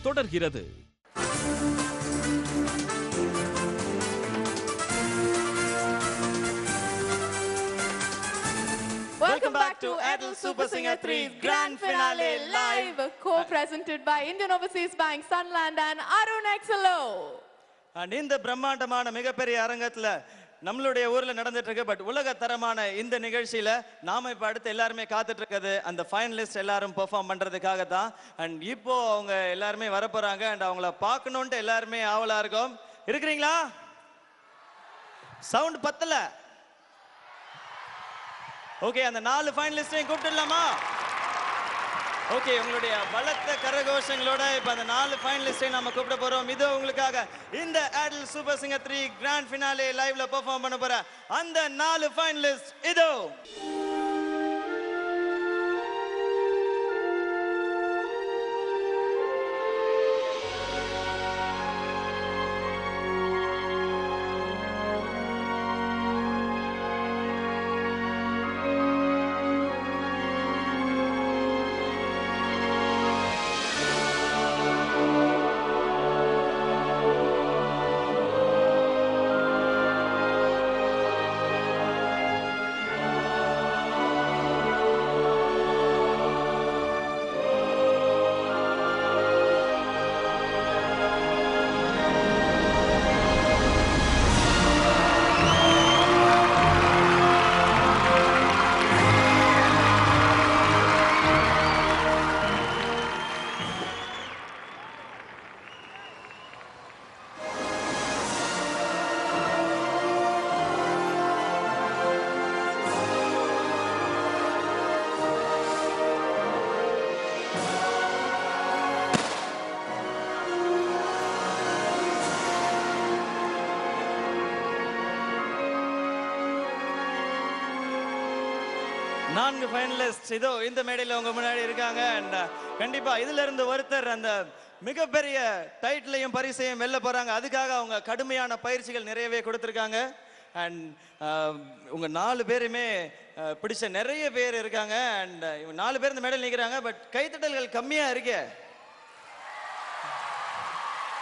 தொடர்கிறது. Welcome back to Adel Super Singer 3's Grand Finale Live, co-presented by Indian Overseas Bank, Sunland and Arun Exelo. And இந்த பிரம்மாண்டமான மிகப்பெரிய அரங்கத்துல நம்மளுடைய ஊர்ல நடந்துட்டு இருக்கு. பட் உலக தரமான இந்த நிகழ்ச்சியில நாம இப்ப அடுத்து எல்லாருமே காத்துட்டு இருக்கிறது அந்த ஃபைனலிஸ்ட் எல்லாரும் பெர்ஃபார்ம் பண்றதுக்காக தான். அண்ட் இப்போ அவங்க எல்லாருமே வர போறாங்க. அண்ட் அவங்கள பார்க்கணும்னு எல்லாருமே ஆவலா இருக்கும். இருக்கிறீங்களா? சவுண்ட் பத்தல. ஓகே, அந்த 4 ஃபைனலிஸ்டையும் கூப்பிட்டுடலாமா? ஓகே, உங்களுடைய பலத்த கரகோஷங்களோட இப்ப அந்த 4 ஃபைனலிஸ்டையும் நாம கூப்பிட போறோம். இது உங்களுக்காக இந்த Adel Super Singer 3 grand finale லைவ்ல பெர்ஃபார்ம் பண்ண போற அந்த 4 ஃபைனலிஸ்ட் இதோ. நான்கு ஃபைனலிஸ்ட் இதோ இந்த மேடையில் உங்க முன்னாடி இருக்காங்க. அண்ட் கண்டிப்பா இதுல இருந்து ஒருத்தர் அந்த மிகப்பெரிய டைட்டிலையும் பரிசையும் வெல்ல போறாங்க. அதுக்காக அவங்க கடுமையான பயிற்சிகள் நிறையவே கொடுத்துருக்காங்க. அண்ட் உங்க 4 பேருமே பிடிச்ச நிறைய பேர் இருக்காங்க. அண்ட் இவங்க 4 பேர் இந்த மேடையில் நிற்கிறாங்க. பட் கைத்தட்டல்கள் கம்மியா இருக்கு.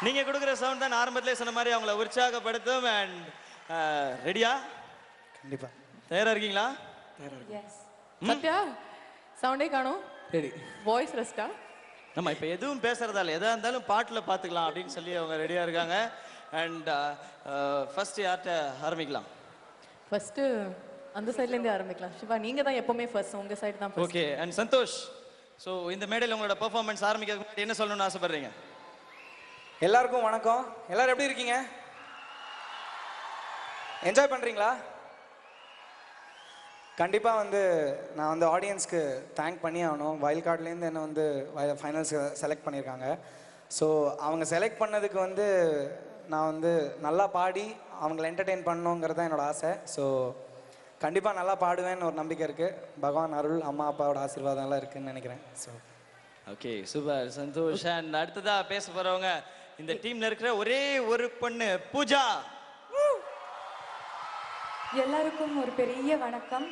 நீங்க கொடுக்குற சவுண்ட் தான் ஆரம்பத்திலே சொன்ன மாதிரி அவங்கள உற்சாகப்படுத்தும். அண்ட் ரெடியா? கண்டிப்பா. தயாரா இருக்கீங்களா? சத்யா, சவுண்டே காணோம். ரெடி. வாய்ஸ் ரெஸ்டா? நம்ம இப்போ எதுவும் பேசுறதால எதா இருந்தாலும் பாட்டில் பார்த்துக்கலாம் அப்படின்னு சொல்லி அவங்க ரெடியாக இருக்காங்க. அண்ட் ஃபர்ஸ்ட் யார்கிட்ட ஆரம்பிக்கலாம்? ஃபர்ஸ்ட் அந்த சைட்லேருந்தே ஆரம்பிக்கலாம். சிவா, நீங்கள் தான் எப்போவுமே ஃபர்ஸ்ட், உங்கள் சைடு தான் first. Okay. And Santhosh, so இந்த மேடையில் உங்களோட பெர்ஃபார்மன்ஸ் ஆரம்பிக்கிறதுக்கு முன்னாடி என்ன சொல்லணும்னு ஆசைப்படுறீங்க? எல்லாருக்கும் வணக்கம். எல்லாரும் எப்படி இருக்கீங்க? என்ஜாய் பண்ணுறீங்களா? கண்டிப்பாக நான் ஆடியன்ஸ்க்கு தேங்க் பண்ணி ஆகணும். வைல்ட் கார்ட்லேருந்து என்னை ஃபைனல்ஸ் செலக்ட் பண்ணியிருக்காங்க. ஸோ அவங்க செலக்ட் பண்ணதுக்கு நான் நல்லா பாடி அவங்கள என்டர்டெயின் பண்ணணுங்கிறது தான் என்னோடய ஆசை. ஸோ கண்டிப்பாக நல்லா பாடுவேன்னு ஒரு நம்பிக்கை இருக்குது. பகவான் அருள், அம்மா அப்பாவோட ஆசீர்வாதம்லாம் இருக்குதுன்னு நினைக்கிறேன். So okay, super Santhosh. And அடுத்ததாக பேச போகிறவங்க இந்த டீமில் இருக்கிற ஒரே ஒரு பொண்ணு பூஜா. எல்லாருக்கும் ஒரு பெரிய வணக்கம்.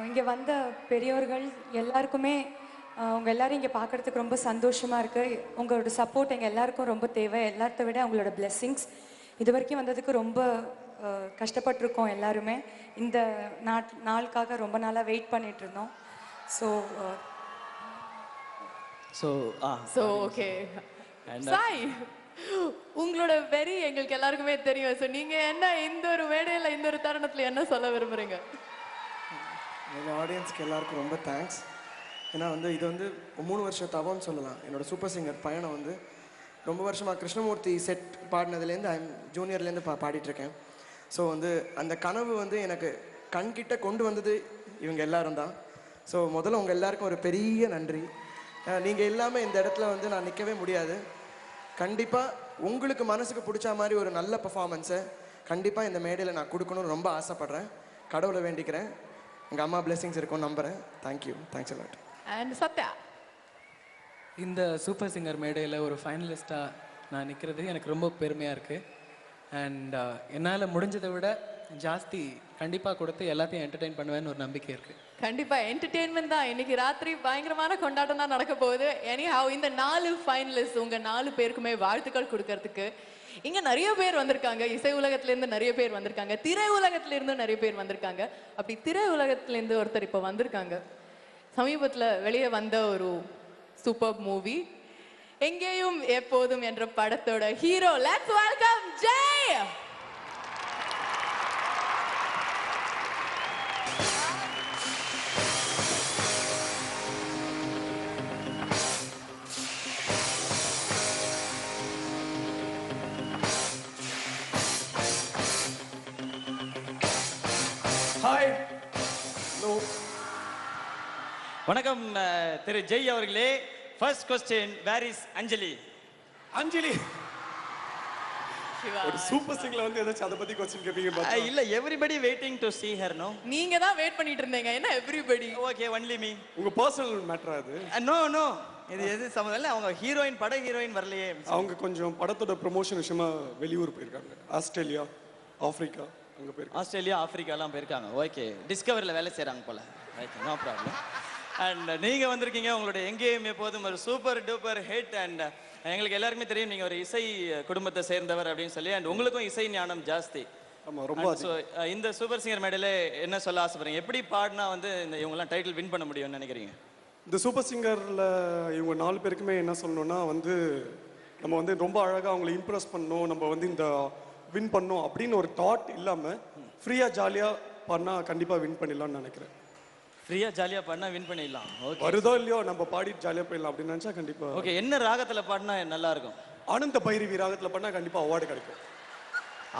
இங்கே வந்த பெரியோர்கள் எல்லாருக்குமே உங்கள் எல்லோரும் இங்கே பார்க்குறதுக்கு ரொம்ப சந்தோஷமாக இருக்குது. உங்களோட சப்போர்ட் எங்கள் எல்லாருக்கும் ரொம்ப தேவை. எல்லாத்த விட உங்களோட பிளெஸ்ஸிங்ஸ். இது வரைக்கும் வந்ததுக்கு ரொம்ப கஷ்டப்பட்டிருக்கோம் எல்லாருமே. இந்த நாளுக்காக ரொம்ப நாளாக வெயிட் பண்ணிட்டு இருந்தோம். ஸோ ஓகே சாய், உங்களோட வெறி எங்களுக்கு எல்லாருக்குமே தெரியும். ஸோ நீங்கள் என்ன இந்த ஒரு மேடையில் இந்த ஒரு தருணத்தில் என்ன சொல்ல விரும்புகிறீங்க? எங்கள் ஆடியன்ஸ்க்கு எல்லாருக்கும் ரொம்ப தேங்க்ஸ். ஏன்னா இது 3 வருஷம் தவம்னு சொல்லலாம். என்னோடய சூப்பர் சிங்கர் பயணம் ரொம்ப வருஷமாக கிருஷ்ணமூர்த்தி செட் பாடினதுலேருந்து ஜூனியர்லேருந்து பாடிட்டுருக்கேன். ஸோ அந்த கனவு எனக்கு கண்கிட்ட கொண்டு வந்தது இவங்க எல்லாரும் தான். ஸோ முதல்ல உங்கள் எல்லாருக்கும் ஒரு பெரிய நன்றி. நீங்கள் இல்லாமல் இந்த இடத்துல நான் நிற்கவே முடியாது. கண்டிப்பாக உங்களுக்கு மனசுக்கு பிடிச்ச மாதிரி ஒரு நல்ல பர்ஃபார்மன்ஸை கண்டிப்பாக இந்த மேடையில் நான் கொடுக்கணும்னு ரொம்ப ஆசைப்பட்றேன். கடவுளை வேண்டிக்கிறேன். எங்கள் அம்மா பிளெஸிங்ஸ் இருக்கும் நம்புகிறேன். Thank you. Thanks a lot. And Sathya, இந்த சூப்பர் சிங்கர் மேடையில் ஒரு ஃபைனலிஸ்ட்டாக நான் நிற்கிறது எனக்கு ரொம்ப பெருமையாக இருக்குது. அண்ட் என்னால் முடிஞ்சதை விட ஜாஸ்தி கண்டிப்பாக கொடுத்து எல்லாத்தையும் என்டர்டெயின் பண்ணுவேன்னு ஒரு நம்பிக்கை இருக்குது. கண்டிப்பா என்டர்டெயின்மெண்ட் தான். இன்னைக்கு ராத்திரி பயங்கரமான கொண்டாட்டம் தான் நடக்க போகுது. எனிஹவ் இந்த 4 ஃபைனலிஸ்ட் உங்க 4 பேருக்குமே வாழ்த்துக்கள் கொடுக்கறதுக்கு இங்க நிறைய பேர் வந்திருக்காங்க. இசை உலகத்துல இருந்து நிறைய பேர் வந்திருக்காங்க, திரை உலகத்துல இருந்து நிறைய பேர் வந்திருக்காங்க. அப்படி திரை உலகத்துல இருந்து ஒருத்தர் இப்ப வந்திருக்காங்க. சமீபத்துல வெளியே வந்த ஒரு சூப்பர் மூவி எங்கேயும் எப்போதும் என்ற படத்தோட hero. Let's welcome Jai. Hi. Hello. வணக்கம் திரு ஜெய் அவர்களே. ஃபர்ஸ்ட் கொஸ்டின், வேர் இஸ் அஞ்சலி? அஞ்சலி சிவா. ஒரு சூப்பர் சிங்கர்ல வந்து ஏதாச்சும் அத பத்தி क्वेश्चन கேப்பீங்க பாத்தா. இல்ல, everybody waiting to see her, no? நீங்க தான் வெயிட் பண்ணிட்டு இருந்தீங்க. என்ன எவ்ரிபடி? Okay, only me. உங்க பர்சனல் மேட்டர் அது. நோ நோ, இது எது சம்மந்தம் இல்ல. அவங்க ஹீரோயின், பட ஹீரோயின் வரலையே. அவங்க கொஞ்சம் படத்தோட ப்ரமோஷன் விஷயமா வெளியூர் போயிருக்காங்க. ஆஸ்திரேலியா, ஆப்பிரிக்கா அங்க போயிருக்காங்க. ஆஸ்திரேலியா, ஆப்பிரிக்காலாம் போயிருக்காங்க. ஓகே, டிஸ்கவரியில் வேலை செய்கிறாங்க போல. Okay, no problem. அண்ட் நீங்கள் வந்திருக்கீங்க. உங்களுடைய எங்கேயும் எப்போதும் ஒரு சூப்பர் டூப்பர் ஹிட். அண்ட் எங்களுக்கு எல்லாருக்குமே தெரியும் நீங்கள் ஒரு இசை குடும்பத்தை சேர்ந்தவர் அப்படின்னு சொல்லி. அண்ட் உங்களுக்கும் இசை ஞானம் ஜாஸ்தி. ஆமா, ரொம்ப. ஸோ இந்த சூப்பர் சிங்கர் மேடையில் என்ன சொல்ல ஆசைப்படுறீங்க? எப்படி பாடினா வந்து இந்த இவங்கெல்லாம் டைட்டில் வின் பண்ண முடியும்னு நினைக்கிறீங்க? இந்த சூப்பர் சிங்கர்ல இவங்க 4 பேருக்குமே என்ன சொல்லணும்னா வந்து நம்ம வந்து ரொம்ப அழகா அவங்களை இம்ப்ரெஸ் பண்ணணும், நம்ம வந்து இந்த வின் பண்ணணும் அப்படின்னு ஒரு தாட் இல்லாம ஃப்ரீயா ஜாலியா பண்ணா கண்டிப்பா வின் பண்ணிடலாம்னு நினைக்கிறேன். ஃப்ரீயாக ஜாலியாக பாடினா வின் பண்ணிடலாம். ஓகே, வருதோ இல்லையோ நம்ம பாடிட்டு ஜாலியா போயிடலாம் அப்படின்னு நினைச்சா கண்டிப்பா. ஓகே, என்ன ராகத்தில் பாடினா நல்லா இருக்கும்? ஆனந்த பைரவி ராகத்துல பண்ணா கண்டிப்பா அவார்டு கிடைக்கும்.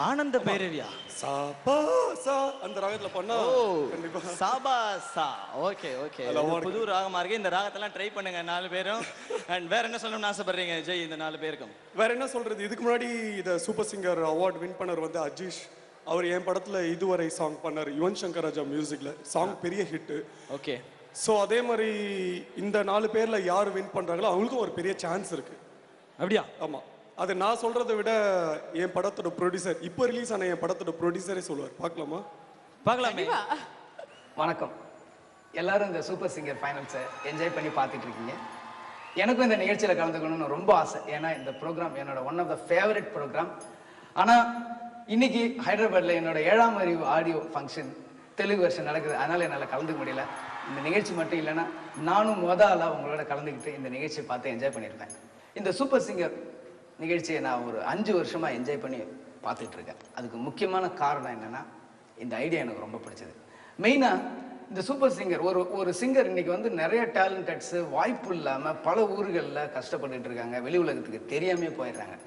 ஆனந்த பைரவியா? சா பா சா அந்த ராகத்துல பண்ணா கண்டிப்பா. சாபாசா. ஓகே ஓகே, அது award புது ராகமா இருக்கு. இந்த ராகத்தெல்லாம் ட்ரை பண்ணுங்க 4 பேரும். அண்ட் வேற என்ன சொல்லணும்னு ஆசைப்படுறீங்க ஜெய் இந்த 4 பேருக்கும்? வேற என்ன சொல்றது, இதுக்கு முன்னாடி இத சூப்பர் சிங்கர் அவார்ட் வின் பண்ணவர் வந்து அஜீஷ். அவர் என் படத்துல இதுவரை சாங் பண்ணார், யுவன் சங்கர் ராஜா மியூசிக்ல. சாங் பெரிய ஹிட். ஓகே, ஸோ அதே மாதிரி இந்த 4 பேர்ல யார் வின் பண்றாங்களோ அவங்களுக்கும் ஒரு பெரிய சான்ஸ் இருக்கு. அப்படியா? ஆமா, அது நான் சொல்றதை விட என் படத்தோட ப்ரொடியூசர், இப்போ ரிலீஸ் ஆன என் படத்தோட ப்ரொடியூசரே சொல்லுவார். பார்க்கலாமா? பார்க்கலாமே. வணக்கம். எல்லாரும் இந்த சூப்பர் சிங்கர் ஃபைனல்ஸை என்ஜாய் பண்ணி பார்த்துட்டு இருக்கீங்க. எனக்கும் இந்த நிகழ்ச்சியில் கலந்துக்கணும்னு ரொம்ப ஆசை. ஏன்னா இந்த ப்ரோக்ராம் என்னோட one of the favourite program. ஆனால் இன்னைக்கு ஹைதராபாத்தில் என்னோட 7ஆம் அறிவு ஆடியோ ஃபங்க்ஷன் தெலுங்கு வருஷன் நடக்குது. அதனால் என்னால் கலந்துக்க முடியல. இந்த நிகழ்ச்சி மட்டும் இல்லைன்னா நானும் ஆளாக உங்களோட கலந்துக்கிட்டு இந்த நிகழ்ச்சியை பார்த்து என்ஜாய் பண்ணியிருப்பேன். இந்த சூப்பர் சிங்கர் நிகழ்ச்சியை நான் ஒரு 5 வருஷமாக என்ஜாய் பண்ணி பார்த்துட்டு இருக்கேன். அதுக்கு முக்கியமான காரணம் என்னென்னா இந்த ஐடியா எனக்கு ரொம்ப பிடிச்சது. மெயினாக இந்த சூப்பர் சிங்கர் ஒரு சிங்கர் இன்னைக்கு வந்து நிறைய டேலண்டட்ஸு வாய்ப்பு இல்லாமல் பல ஊர்களில் கஷ்டப்பட்டுட்டு இருக்காங்க. வெளி உலகத்துக்கு தெரியாமே போயிடுறாங்க.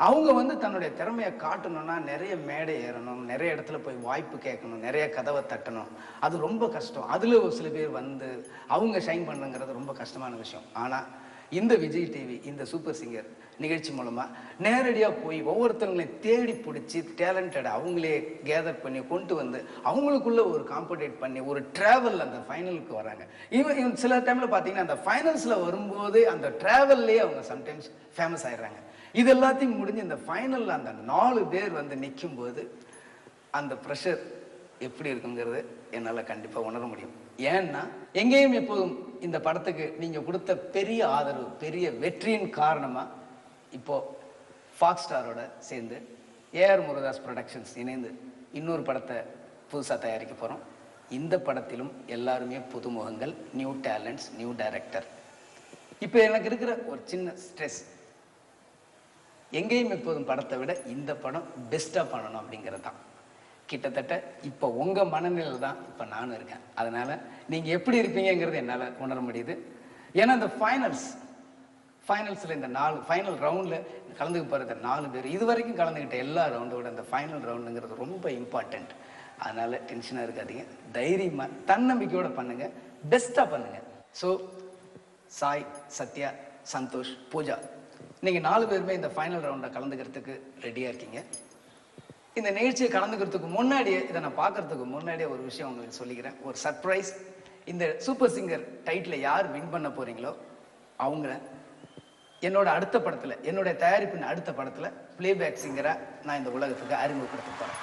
அவங்க வந்து தன்னுடைய திறமையை காட்டணும்னா நிறைய மேடை ஏறணும், நிறைய இடத்துல போய் வாய்ப்பு கேட்கணும், நிறைய கதவை தட்டணும். அது ரொம்ப கஷ்டம். அதில் ஒரு சில பேர் வந்து அவங்க ஷைன் பண்ணுங்கிறது ரொம்ப கஷ்டமான விஷயம். ஆனால் இந்த விஜய் டிவி இந்த சூப்பர் சிங்கர் நிகழ்ச்சி மூலமாக நேரடியாக போய் ஒவ்வொருத்தவங்களையும் தேடி பிடிச்சி டேலண்டட் அவங்களே கேதர் பண்ணி கொண்டு வந்து அவங்களுக்குள்ள ஒரு காம்படேட் பண்ணி ஒரு ட்ராவல் அந்த ஃபைனலுக்கு வராங்க. இவன் சில டைமில் பார்த்தீங்கன்னா அந்த ஃபைனல்ஸில் வரும்போது அந்த ட்ராவல்லே அவங்க சம்டைம்ஸ் ஃபேமஸ் ஆயிடுறாங்க. இது எல்லாத்தையும் முடிஞ்சு இந்த ஃபைனலில் அந்த 4 பேர் வந்து நிற்கும்போது அந்த ப்ரெஷர் எப்படி இருக்குங்கிறது என்னால் கண்டிப்பாக உணர முடியும். ஏன்னா எங்கேயும் எப்போதும் இந்த படத்துக்கு நீங்கள் கொடுத்த பெரிய ஆதரவு, பெரிய வெற்றியின் காரணமாக இப்போ ஃபாக்ஸ் ஸ்டாரோட சேர்ந்து ஏஆர் முருகதாஸ் ப்ரொடக்ஷன்ஸ் இணைந்து இன்னொரு படத்தை புதுசாக தயாரிக்க போகிறோம். இந்த படத்திலும் எல்லாருமே புதுமுகங்கள், நியூ டேலண்ட்ஸ், நியூ டைரக்டர். இப்போ எனக்கு இருக்கிற ஒரு சின்ன ஸ்ட்ரெஸ், எங்கேயும் எப்போதும் படத்தை விட இந்த படம் பெஸ்ட்டாக பண்ணணும் அப்படிங்கிறது தான். கிட்டத்தட்ட இப்போ உங்கள் மனநிலையில் தான் இப்போ நானும் இருக்கேன். அதனால் நீங்கள் எப்படி இருப்பீங்கிறது என்னால் உணர முடியுது. ஏன்னா இந்த ஃபைனல்ஸில் இந்த 4 ஃபைனல் ரவுண்டில் கலந்துக்க போகிற 4 பேர் இது வரைக்கும் கலந்துக்கிட்ட எல்லா ரவுண்டோட இந்த ஃபைனல் ரவுண்டுங்கிறது ரொம்ப இம்பார்ட்டண்ட். அதனால் டென்ஷனாக இருக்காதீங்க, தைரியமாக தன்னம்பிக்கையோடு பண்ணுங்கள், பெஸ்ட்டாக பண்ணுங்கள். ஸோ சாய், சத்யா, சந்தோஷ், பூஜா, நீங்கள் 4 பேருமே இந்த ஃபைனல் ரவுண்டில் கலந்துக்கிறதுக்கு ரெடியாக இருக்கீங்க. இந்த நிகழ்ச்சியை கலந்துக்கிறதுக்கு முன்னாடியே, இதை நான் பார்க்கறதுக்கு முன்னாடியே ஒரு விஷயம் உங்களுக்கு சொல்லிக்கிறேன், ஒரு சர்ப்ரைஸ். இந்த சூப்பர் சிங்கர் டைட்டில் யார் வின் பண்ண போகிறீங்களோ அவங்கள என்னோட அடுத்த படத்தில், என்னுடைய தயாரிப்பின் அடுத்த படத்தில் பிளேபேக் சிங்கராக நான் இந்த உலகத்துக்கு அறிமுகப்படுத்த போகிறேன்.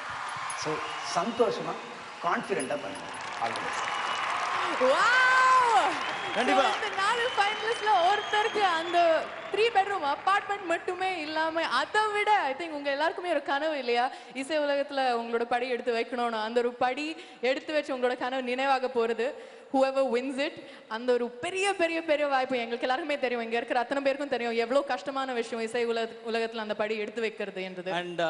ஸோ சந்தோஷமாக கான்ஃபிடென்ட்டாக பண்ணுங்கள். All the best. Wow! கண்டிப்பா. So, இந்த 4 ஃபைனலிஸ்ட்ல ஒருத்தருக்கு அந்த 3 பெட்ரூம் அபார்ட்மெண்ட் மட்டுமே இல்லாம அதை விட ஐ திங்க் உங்க எல்லாருக்குமே ஒரு கனவு இல்லையா, இசை உலகத்துல உங்களோட படி எடுத்து வைக்கணும்னு. அந்த ஒரு படி எடுத்து வச்சு உங்களோட கனவு நினைவாக போறது. whoever wins it, அந்த ஒரு பெரிய பெரிய பெரிய வாய்ப்பு. எங்களுக்கு எல்லாருக்குமே தெரியும், இங்க இருக்கிற அத்தனை பேருக்கும் தெரியும் எவ்வளவு கஷ்டமான விஷயம் இசை உலகத்துல அந்த படி எடுத்து வைக்கிறது என்றது. அண்ட்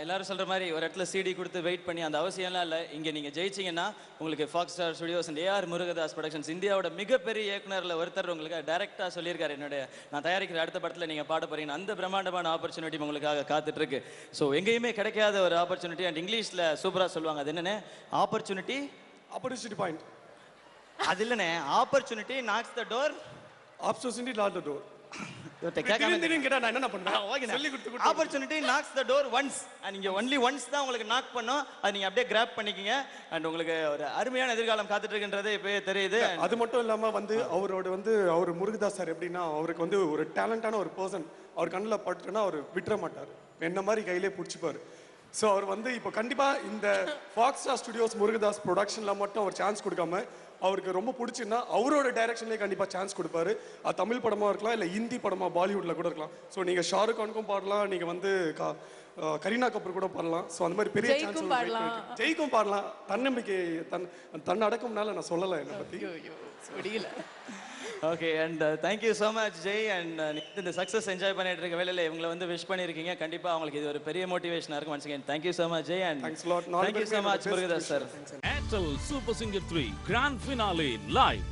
எல்லாரும் சொல்ற மாதிரி ஒரு இடத்துல சிடி கொடுத்து வெயிட் பண்ணி அந்த அவசியம்லாம் இல்லை. இங்க நீங்க ஜெயிச்சீங்கன்னா உங்களுக்கு Fox Star Studios and AR Murugadoss productions இந்தியாவோட மிகப்பெரிய இயக்குனர்ல ஒருத்தர் உங்களுக்கு டைரக்டா சொல்லியிருக்காரு, என்னுடைய நான் தயாரிக்கிற அடுத்த படத்துல நீங்க பாட போறீங்க. அந்த பிரம்மாண்டமான ஆப்பர்ச்சுனிட்டி உங்களுக்காக காத்துட்டு இருக்கு. ஸோ எங்கேயுமே கிடைக்காத ஒரு ஆப்பர்ச்சுனிட்டி. அண்ட் இங்கிலீஷ்ல சூப்பரா சொல்லுவாங்க, அது என்னன்னு, ஆப்பர்ச்சுனிட்டி பாயிண்ட். அது இல்லைண்ணே, opportunity knocks the door. Opportunity not the door. கேட்டா நான் என்ன பண்ணுவேன், opportunity knocks the door once. நீங்க ஒன்லி ஒன்ஸ் தான் உங்களுக்கு நாக் பண்ணோம், அது நீங்க அப்படியே கிராப் பண்ணிக்கங்க. அண்ட் உங்களுக்கு ஒரு அருமையான எதிர்காலம் காத்துட்டு இருக்குன்றது இப்பவே தெரியுது. அது மட்டும் இல்லாம வந்து அவர் முருகதாஸ் சார் எப்படின்னா, அவருக்கு வந்து ஒரு டேலண்டான ஒரு பர்சன். அவர் கண்ணில் பட்டுனா அவர் விட்டுற மாட்டார், என்ன மாதிரி கையிலே பிடிச்சிப்பாரு. ஸோ அவர் வந்து இப்போ கண்டிப்பாக இந்த ஃபாக்ஸ் ஸ்டார் ஸ்டுடியோஸ் முருகதாஸ் ப்ரொடக்ஷனில் மட்டும் அவர் சான்ஸ் கொடுக்காம, அவருக்கு ரொம்ப பிடிச்சுன்னா அவரோட டைரக்ஷன்லேயே கண்டிப்பாக சான்ஸ் கொடுப்பாரு. அது தமிழ் படமாக இருக்கலாம், இல்லை ஹிந்தி படமாக பாலிவுட்டில் கூட இருக்கலாம். ஸோ நீங்கள் ஷாருக் கானுக்கும் பாடலாம், நீங்கள் வந்து கரீனா கபூர் கூட பாடலாம். ஸோ அந்த மாதிரி பெரிய சான்ஸ் ஜெயிக்கும் பாடலாம். தன்னம்பிக்கை தன் அடக்கம்னால நான் சொல்லலை என்னை பற்றி. முடியல. Okay, and thank you so much Jai. And இந்த சக்ஸஸ் என்ஜாய் பண்ணிட்டு இருக்க வேலையில் இவங்களை வந்து விஷ் பண்ணியிருக்கீங்க. கண்டிப்பாக அவங்களுக்கு இது ஒரு பெரிய மோட்டிவேஷனாக இருக்கும். Once again thank you so much Jai. And thank you so much Murugadoss sir. Airtel Super Singer 3 Grand Finale live.